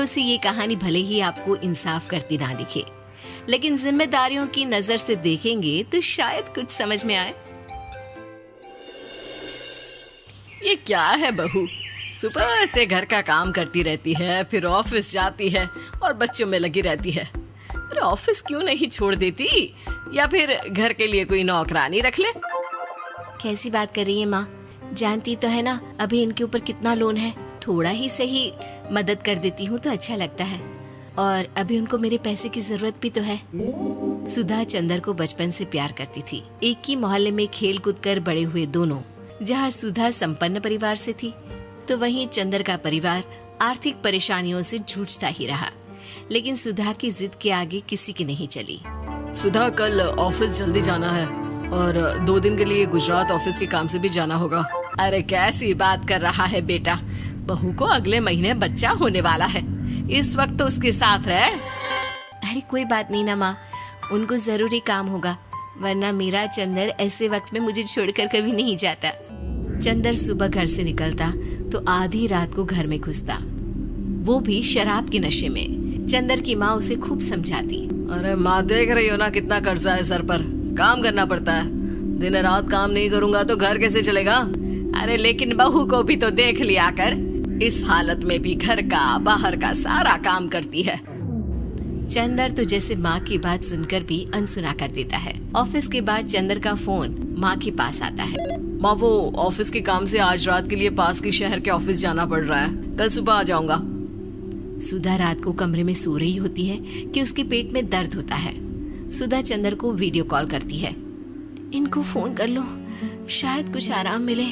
से ये कहानी भले ही आपको इंसाफ करती ना दिखे, लेकिन जिम्मेदारियों की नजर से देखेंगे तो शायद कुछ समझ में आए। ये क्या है बहू, सुबह से घर का काम करती रहती है, फिर ऑफिस जाती है और बच्चों में लगी रहती है। अरे ऑफिस क्यों नहीं छोड़ देती, या फिर घर के लिए कोई नौकरानी रख ले। कैसी बात कर रही है माँ? जानती तो है ना अभी इनके ऊपर कितना लोन है। थोड़ा ही सही मदद कर देती हूँ तो अच्छा लगता है, और अभी उनको मेरे पैसे की जरूरत भी तो है। सुधा चंदर को बचपन से प्यार करती थी। एक ही मोहल्ले में खेल कूद कर बड़े हुए दोनों। जहाँ सुधा संपन्न परिवार से थी तो वहीं चंदर का परिवार आर्थिक परेशानियों से जूझता ही रहा। लेकिन सुधा की जिद के आगे किसी की नहीं चली। सुधा, कल ऑफिस जल्दी जाना है और 2 दिन के लिए गुजरात ऑफिस के काम से भी जाना होगा। अरे कैसी बात कर रहा है बेटा, बहू को अगले महीने बच्चा होने वाला है, इस वक्त तो उसके साथ रहे। अरे कोई बात नहीं ना माँ, उनको जरूरी काम होगा, वरना मेरा चंदर ऐसे वक्त में मुझे छोड़कर कभी नहीं जाता। चंदर सुबह घर से निकलता तो आधी रात को घर में घुसता, वो भी शराब के नशे में। चंदर की माँ उसे खूब समझाती। अरे माँ, देख रही हो ना कितना कर्जा है सर पर, काम करना पड़ता है। दिन रात काम नहीं करूंगा तो घर कैसे चलेगा। अरे लेकिन बहू को भी तो देख लिया कर, इस हालत में भी घर का बाहर का सारा काम करती है। चंदर तो जैसे माँ की बात सुनकर भी अनसुना कर देता है। ऑफिस के बाद चंदर का फोन माँ के पास आता है। माँ, वो ऑफिस के काम से आज रात के लिए पास के शहर के ऑफिस जाना पड़ रहा है, कल सुबह आ जाऊंगा। सुधा रात को कमरे में सो रही होती है कि उसके पेट में दर्द होता है। सुधा चंदर को वीडियो कॉल करती है। इनको फोन कर लो, शायद कुछ आराम मिले।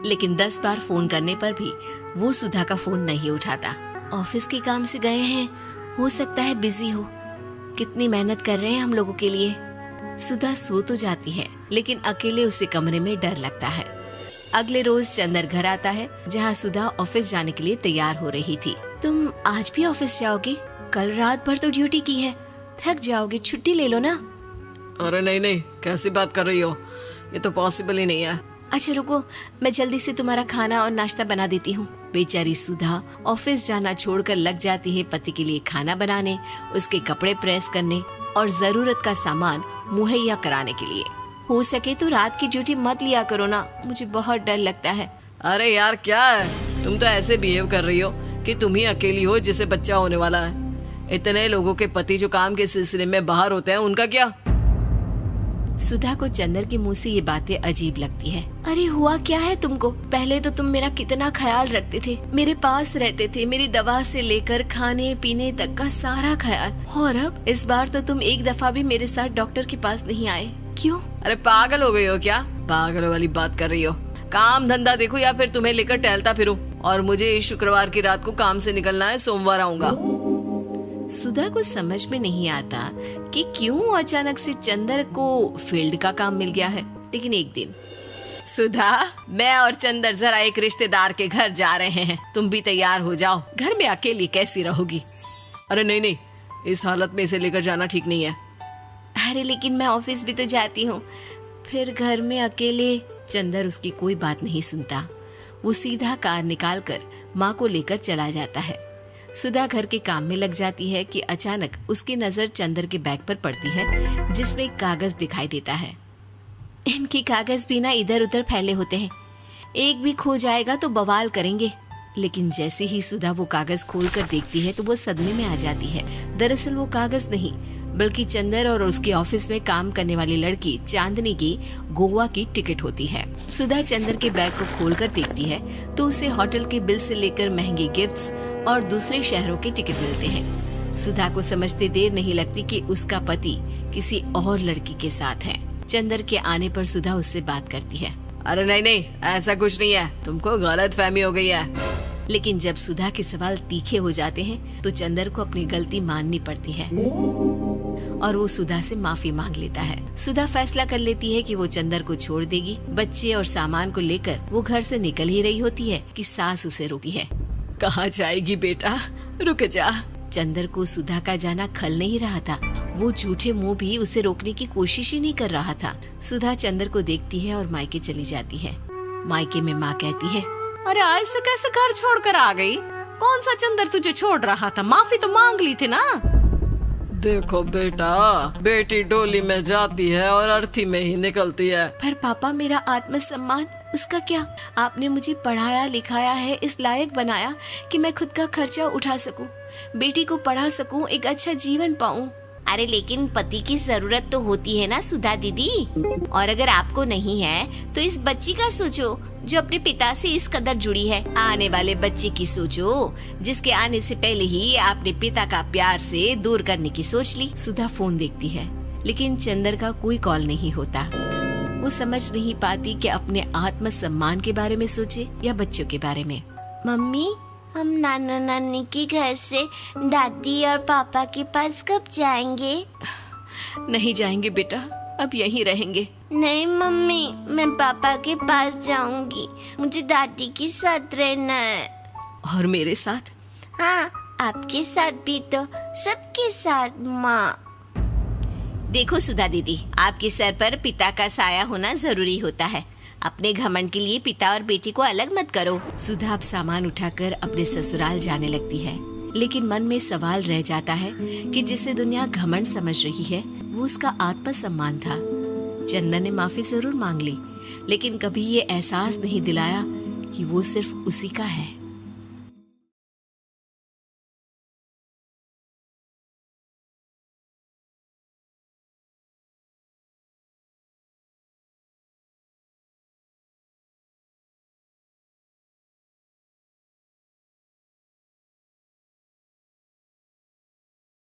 लेकिन 10 बार फोन करने पर भी वो सुधा का फोन नहीं उठाता। ऑफिस के काम से गए हैं, हो सकता है बिजी हो। कितनी मेहनत कर रहे हैं हम लोगों के लिए। सुधा सो तो जाती है, लेकिन अकेले उसे कमरे में डर लगता है। अगले रोज चंदर घर आता है, जहाँ सुधा ऑफिस जाने के लिए तैयार हो रही थी। तुम आज भी ऑफिस जाओगे? कल रात भर तो ड्यूटी की है, थक जाओगे, छुट्टी ले लो ना। अरे नहीं नहीं, कैसी बात कर रही हो, ये तो पॉसिबल ही नहीं है। अच्छा रुको, मैं जल्दी से तुम्हारा खाना और नाश्ता बना देती हूँ। बेचारी सुधा ऑफिस जाना छोड़कर लग जाती है पति के लिए खाना बनाने, उसके कपड़े प्रेस करने और जरूरत का सामान मुहैया कराने के लिए। हो सके तो रात की ड्यूटी मत लिया करो ना, मुझे बहुत डर लगता है। अरे यार क्या है, तुम तो ऐसे बिहेव कर रही हो कि तुम ही अकेली हो जिसे बच्चा होने वाला है। इतने लोगों के पति जो काम के सिलसिले में बाहर होते हैं, उनका क्या? सुधा को चंदर के मुंह से ये बातें अजीब लगती है। अरे हुआ क्या है तुमको? पहले तो तुम मेरा कितना ख्याल रखते थे, मेरे पास रहते थे, मेरी दवा से लेकर खाने पीने तक का सारा ख्याल। और अब इस बार तो तुम एक दफा भी मेरे साथ डॉक्टर के पास नहीं आए, क्यों? अरे पागल हो गई हो क्या? पागल वाली बात कर रही हो। काम धंधा देखो या फिर तुम्हें लेकर टहलता फिरूं। और मुझे शुक्रवार की रात को काम से निकलना है, सोमवार आऊंगा। सुधा को समझ में नहीं आता कि क्यों अचानक से चंदर को फील्ड का काम मिल गया है। लेकिन एक दिन, सुधा, मैं और चंदर जरा एक रिश्तेदार के घर जा रहे हैं, तुम भी तैयार हो जाओ, घर में अकेली कैसी रहोगी? अरे नहीं नहीं, इस हालत में इसे लेकर जाना ठीक नहीं है। अरे लेकिन मैं ऑफिस भी तो जाती हूँ, फिर घर में अकेले। चंदर उसकी कोई बात नहीं सुनता। वो सीधा कार निकालकर माँ को लेकर चला जाता है। सुधा घर के काम में लग जाती है कि अचानक उसकी नजर चंदर के बैग पर पड़ती है, जिसमें एक कागज दिखाई देता है। इनके कागज भी ना इधर उधर फैले होते हैं, एक भी खो जाएगा तो बवाल करेंगे। लेकिन जैसे ही सुधा वो कागज खोलकर देखती है तो वो सदमे में आ जाती है। दरअसल वो कागज नहीं, बल्कि चंदर और उसके ऑफिस में काम करने वाली लड़की चांदनी की गोवा की टिकट होती है। सुधा चंदर के बैग को खोलकर देखती है तो उसे होटल के बिल से लेकर महंगे गिफ्ट्स और दूसरे शहरों के टिकट मिलते हैं। सुधा को समझते देर नहीं लगती कि उसका पति किसी और लड़की के साथ है। चंदर के आने पर सुधा उससे बात करती है। अरे नहीं नहीं, ऐसा कुछ नहीं है, तुमको गलत फहमी हो गई है। लेकिन जब सुधा के सवाल तीखे हो जाते हैं तो चंदर को अपनी गलती माननी पड़ती है और वो सुधा से माफी मांग लेता है। सुधा फैसला कर लेती है कि वो चंदर को छोड़ देगी। बच्चे और सामान को लेकर वो घर से निकल ही रही होती है कि सास उसे रोकती है। कहाँ जाएगी बेटा, रुक जा। चंदर को सुधा का जाना खल नहीं रहा था। वो झूठे मुंह भी उसे रोकने की कोशिश ही नहीं कर रहा था। सुधा चंदर को देखती है और मायके चली जाती है। मायके में माँ कहती है, अरे आज से कैसे घर छोड़कर आ गई? कौन सा चंदर तुझे छोड़ रहा था? माफी तो मांग ली थी ना। देखो बेटा, बेटी डोली में जाती है और अर्थी में ही निकलती है। पर पापा, मेरा आत्मसम्मान, उसका क्या? आपने मुझे पढ़ाया लिखाया है, इस लायक बनाया कि मैं खुद का खर्चा उठा सकूं, बेटी को पढ़ा सकूं, एक अच्छा जीवन पाऊं। अरे लेकिन पति की जरूरत तो होती है ना सुधा दीदी, और अगर आपको नहीं है तो इस बच्ची का सोचो जो अपने पिता से इस कदर जुड़ी है। आने वाले बच्चे की सोचो जिसके आने से पहले ही आपने पिता का प्यार से दूर करने की सोच ली। सुधा फोन देखती है लेकिन चंदर का कोई कॉल नहीं होता। वो समझ नहीं पाती कि अपने आत्मसम्मान के बारे में सोचे या बच्चों के बारे में। मम्मी, हम नाना नानी के घर से दादी और पापा के पास कब जाएंगे? नहीं जाएंगे बेटा, अब यहीं रहेंगे। नहीं मम्मी, मैं पापा के पास जाऊंगी, मुझे दादी के साथ रहना है। और मेरे साथ? हाँ, आपके साथ भी तो, सबके साथ माँ। देखो सुधा दीदी, आपके सर पर पिता का साया होना जरूरी होता है। अपने घमंड के लिए पिता और बेटी को अलग मत करो। सुधा अब सामान उठाकर अपने ससुराल जाने लगती है, लेकिन मन में सवाल रह जाता है कि जिसे दुनिया घमंड समझ रही है वो उसका आत्मसम्मान था। चंदन ने माफी जरूर मांग ली, लेकिन कभी ये एहसास नहीं दिलाया कि वो सिर्फ उसी का है।